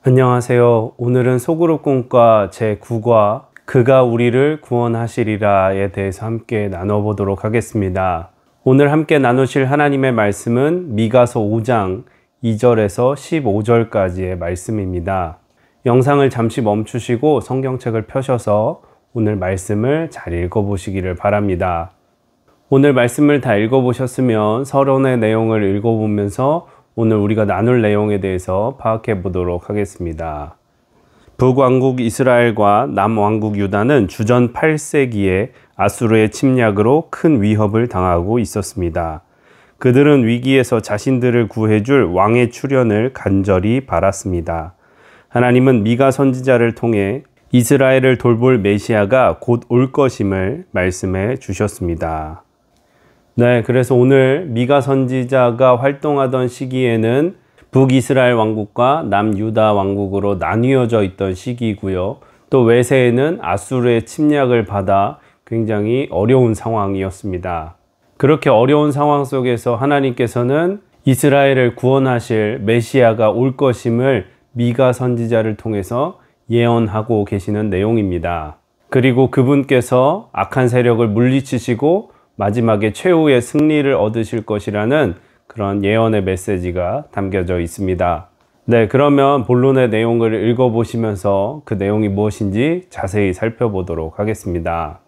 안녕하세요. 오늘은 소그룹 꿈과 제9과 그가 우리를 구원하시리라에 대해서 함께 나눠보도록 하겠습니다. 오늘 함께 나누실 하나님의 말씀은 미가서 5장 2절에서 15절까지의 말씀입니다. 영상을 잠시 멈추시고 성경책을 펴셔서 오늘 말씀을 잘 읽어보시기를 바랍니다. 오늘 말씀을 다 읽어보셨으면 서론의 내용을 읽어보면서 오늘 우리가 나눌 내용에 대해서 파악해 보도록 하겠습니다. 북왕국 이스라엘과 남왕국 유다는 주전 8세기에 아수르의 침략으로 큰 위협을 당하고 있었습니다. 그들은 위기에서 자신들을 구해줄 왕의 출현을 간절히 바랐습니다. 하나님은 미가 선지자를 통해 이스라엘을 돌볼 메시아가 곧 올 것임을 말씀해 주셨습니다. 네, 그래서 오늘 미가 선지자가 활동하던 시기에는 북이스라엘 왕국과 남유다 왕국으로 나뉘어져 있던 시기이고요. 또 외세에는 아수르의 침략을 받아 굉장히 어려운 상황이었습니다. 그렇게 어려운 상황 속에서 하나님께서는 이스라엘을 구원하실 메시아가 올 것임을 미가 선지자를 통해서 예언하고 계시는 내용입니다. 그리고 그분께서 악한 세력을 물리치시고 마지막에 최후의 승리를 얻으실 것이라는 그런 예언의 메시지가 담겨져 있습니다. 네, 그러면 본론의 내용을 읽어보시면서 그 내용이 무엇인지 자세히 살펴보도록 하겠습니다.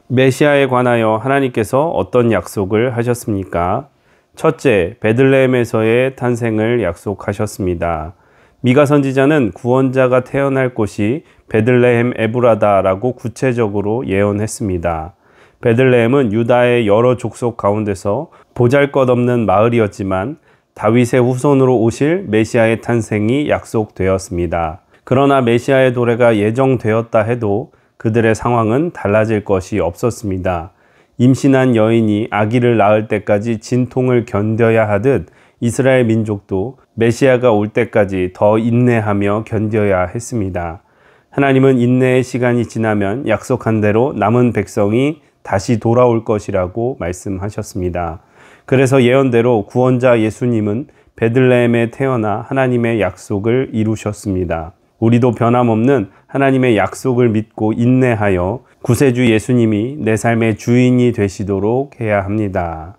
메시아에 관하여 하나님께서 어떤 약속을 하셨습니까? 첫째, 베들레헴에서의 탄생을 약속하셨습니다. 미가 선지자는 구원자가 태어날 곳이 베들레헴 에브라다라고 구체적으로 예언했습니다. 베들레헴은 유다의 여러 족속 가운데서 보잘것없는 마을이었지만 다윗의 후손으로 오실 메시아의 탄생이 약속되었습니다. 그러나 메시아의 도래가 예정되었다 해도 그들의 상황은 달라질 것이 없었습니다. 임신한 여인이 아기를 낳을 때까지 진통을 견뎌야 하듯 이스라엘 민족도 메시아가 올 때까지 더 인내하며 견뎌야 했습니다. 하나님은 인내의 시간이 지나면 약속한 대로 남은 백성이 다시 돌아올 것이라고 말씀하셨습니다. 그래서 예언대로 구원자 예수님은 베들레헴에 태어나 하나님의 약속을 이루셨습니다. 우리도 변함없는 하나님의 약속을 믿고 인내하여 구세주 예수님이 내 삶의 주인이 되시도록 해야 합니다.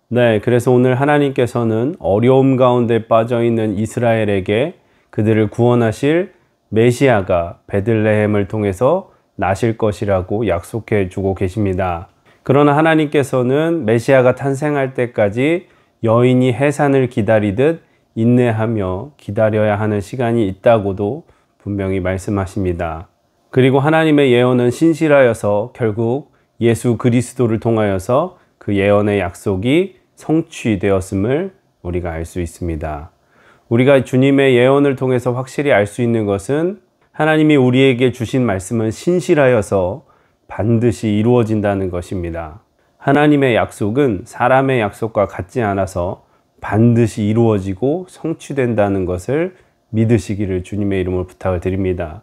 네, 그래서 오늘 하나님께서는 어려움 가운데 빠져있는 이스라엘에게 그들을 구원하실 메시아가 베들레헴을 통해서 나실 것이라고 약속해 주고 계십니다. 그러나 하나님께서는 메시아가 탄생할 때까지 여인이 해산을 기다리듯 인내하며 기다려야 하는 시간이 있다고도 분명히 말씀하십니다. 그리고 하나님의 예언은 신실하여서 결국 예수 그리스도를 통하여서 그 예언의 약속이 성취되었음을 우리가 알 수 있습니다. 우리가 주님의 예언을 통해서 확실히 알 수 있는 것은 하나님이 우리에게 주신 말씀은 신실하여서 반드시 이루어진다는 것입니다. 하나님의 약속은 사람의 약속과 같지 않아서 반드시 이루어지고 성취된다는 것을 믿으시기를 주님의 이름으로 부탁을 드립니다.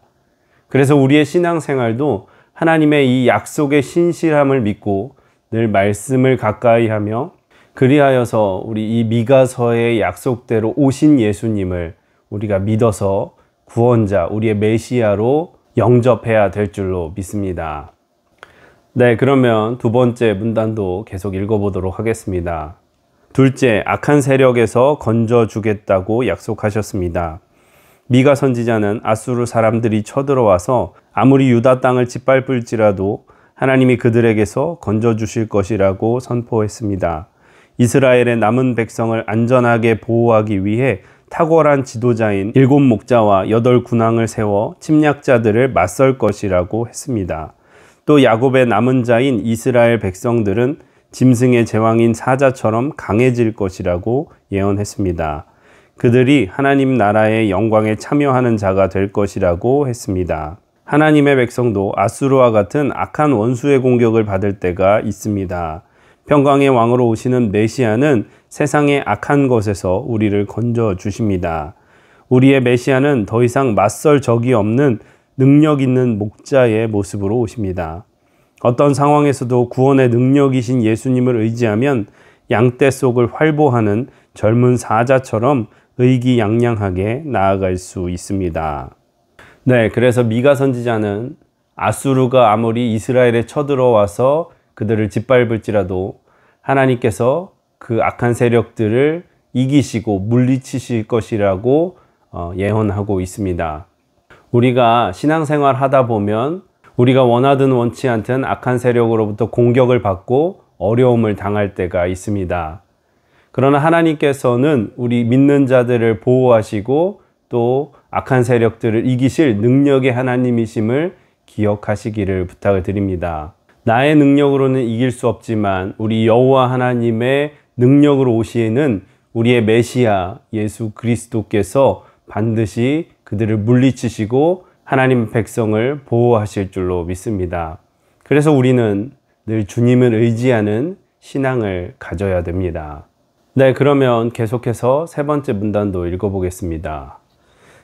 그래서 우리의 신앙생활도 하나님의 이 약속의 신실함을 믿고 늘 말씀을 가까이 하며 그리하여서 우리 이 미가서의 약속대로 오신 예수님을 우리가 믿어서 구원자, 우리의 메시아로 영접해야 될 줄로 믿습니다. 네, 그러면 두 번째 문단도 계속 읽어보도록 하겠습니다. 둘째, 악한 세력에서 건져주겠다고 약속하셨습니다. 미가 선지자는 아수르 사람들이 쳐들어와서 아무리 유다 땅을 짓밟을지라도 하나님이 그들에게서 건져주실 것이라고 선포했습니다. 이스라엘의 남은 백성을 안전하게 보호하기 위해 탁월한 지도자인 7 목자와 8 군왕을 세워 침략자들을 맞설 것이라고 했습니다. 또 야곱의 남은 자인 이스라엘 백성들은 짐승의 제왕인 사자처럼 강해질 것이라고 예언했습니다. 그들이 하나님 나라의 영광에 참여하는 자가 될 것이라고 했습니다. 하나님의 백성도 아수르와 같은 악한 원수의 공격을 받을 때가 있습니다. 평강의 왕으로 오시는 메시아는 세상의 악한 것에서 우리를 건져 주십니다. 우리의 메시아는 더 이상 맞설 적이 없는 능력 있는 목자의 모습으로 오십니다. 어떤 상황에서도 구원의 능력이신 예수님을 의지하면 양떼 속을 활보하는 젊은 사자처럼 의기양양하게 나아갈 수 있습니다. 네, 그래서 미가 선지자는 아수르가 아무리 이스라엘에 쳐들어와서 그들을 짓밟을지라도 하나님께서 그 악한 세력들을 이기시고 물리치실 것이라고 예언하고 있습니다. 우리가 신앙생활 하다 보면 우리가 원하든 원치 않든 악한 세력으로부터 공격을 받고 어려움을 당할 때가 있습니다. 그러나 하나님께서는 우리 믿는 자들을 보호하시고 또 악한 세력들을 이기실 능력의 하나님이심을 기억하시기를 부탁을 드립니다. 나의 능력으로는 이길 수 없지만 우리 여호와 하나님의 능력으로 오시는 우리의 메시아 예수 그리스도께서 반드시 그들을 물리치시고 하나님 백성을 보호하실 줄로 믿습니다. 그래서 우리는 늘 주님을 의지하는 신앙을 가져야 됩니다. 네, 그러면 계속해서 세 번째 문단도 읽어보겠습니다.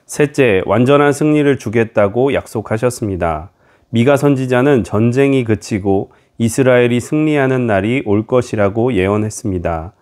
셋째, 완전한 승리를 주겠다고 약속하셨습니다. 미가 선지자는 전쟁이 그치고 이스라엘이 승리하는 날이 올 것이라고 예언했습니다.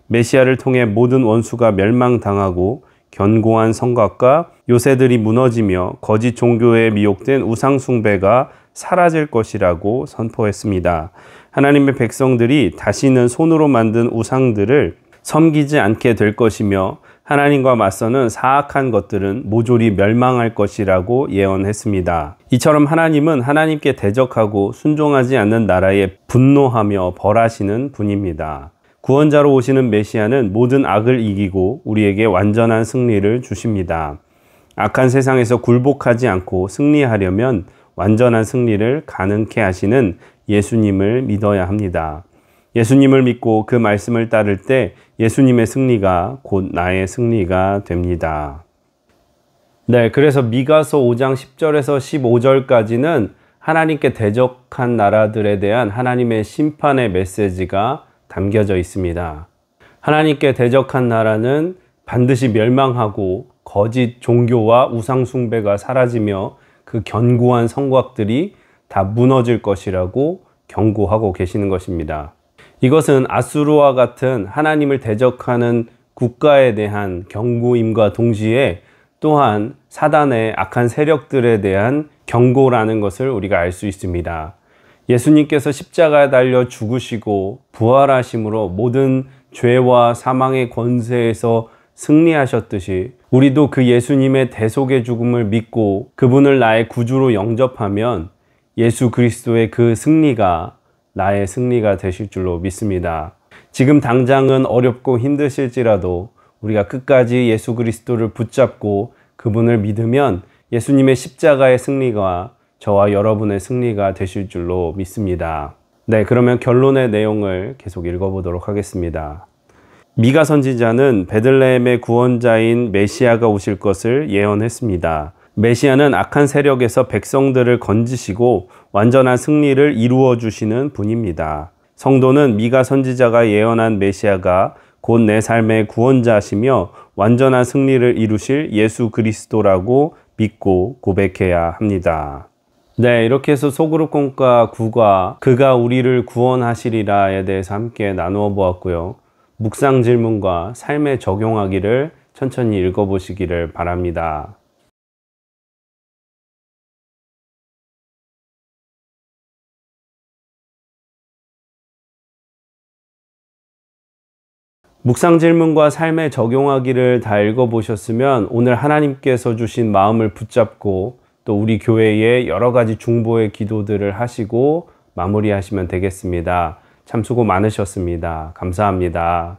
메시아를 통해 모든 원수가 멸망당하고 견고한 성곽과 요새들이 무너지며 거짓 종교에 미혹된 우상 숭배가 사라질 것이라고 선포했습니다. 하나님의 백성들이 다시는 손으로 만든 우상들을 섬기지 않게 될 것이며 하나님과 맞서는 사악한 것들은 모조리 멸망할 것이라고 예언했습니다. 이처럼 하나님은 하나님께 대적하고 순종하지 않는 나라에 분노하며 벌하시는 분입니다. 구원자로 오시는 메시아는 모든 악을 이기고 우리에게 완전한 승리를 주십니다. 악한 세상에서 굴복하지 않고 승리하려면 완전한 승리를 가능케 하시는 예수님을 믿어야 합니다. 예수님을 믿고 그 말씀을 따를 때 예수님의 승리가 곧 나의 승리가 됩니다. 네, 그래서 미가서 5장 10절에서 15절까지는 하나님께 대적한 나라들에 대한 하나님의 심판의 메시지가 담겨져 있습니다. 하나님께 대적한 나라는 반드시 멸망하고 거짓 종교와 우상 숭배가 사라지며 그 견고한 성곽들이 다 무너질 것이라고 경고하고 계시는 것입니다. 이것은 아수르와 같은 하나님을 대적하는 국가에 대한 경고임과 동시에 또한 사단의 악한 세력들에 대한 경고라는 것을 우리가 알 수 있습니다. 예수님께서 십자가에 달려 죽으시고 부활하심으로 모든 죄와 사망의 권세에서 승리하셨듯이 우리도 그 예수님의 대속의 죽음을 믿고 그분을 나의 구주로 영접하면 예수 그리스도의 그 승리가 나의 승리가 되실 줄로 믿습니다. 지금 당장은 어렵고 힘드실지라도 우리가 끝까지 예수 그리스도를 붙잡고 그분을 믿으면 예수님의 십자가의 승리가 저와 여러분의 승리가 되실 줄로 믿습니다. 네, 그러면 결론의 내용을 계속 읽어보도록 하겠습니다. 미가 선지자는 베들레헴의 구원자인 메시아가 오실 것을 예언했습니다. 메시아는 악한 세력에서 백성들을 건지시고 완전한 승리를 이루어 주시는 분입니다. 성도는 미가 선지자가 예언한 메시아가 곧 내 삶의 구원자시며 완전한 승리를 이루실 예수 그리스도라고 믿고 고백해야 합니다. 네, 이렇게 해서 소그룹 공과 9과 그가 우리를 구원하시리라에 대해서 함께 나누어 보았고요. 묵상 질문과 삶에 적용하기를 천천히 읽어보시기를 바랍니다. 묵상 질문과 삶에 적용하기를 다 읽어보셨으면 오늘 하나님께서 주신 마음을 붙잡고 또 우리 교회에 여러 가지 중보의 기도들을 하시고 마무리하시면 되겠습니다. 참 수고 많으셨습니다. 감사합니다.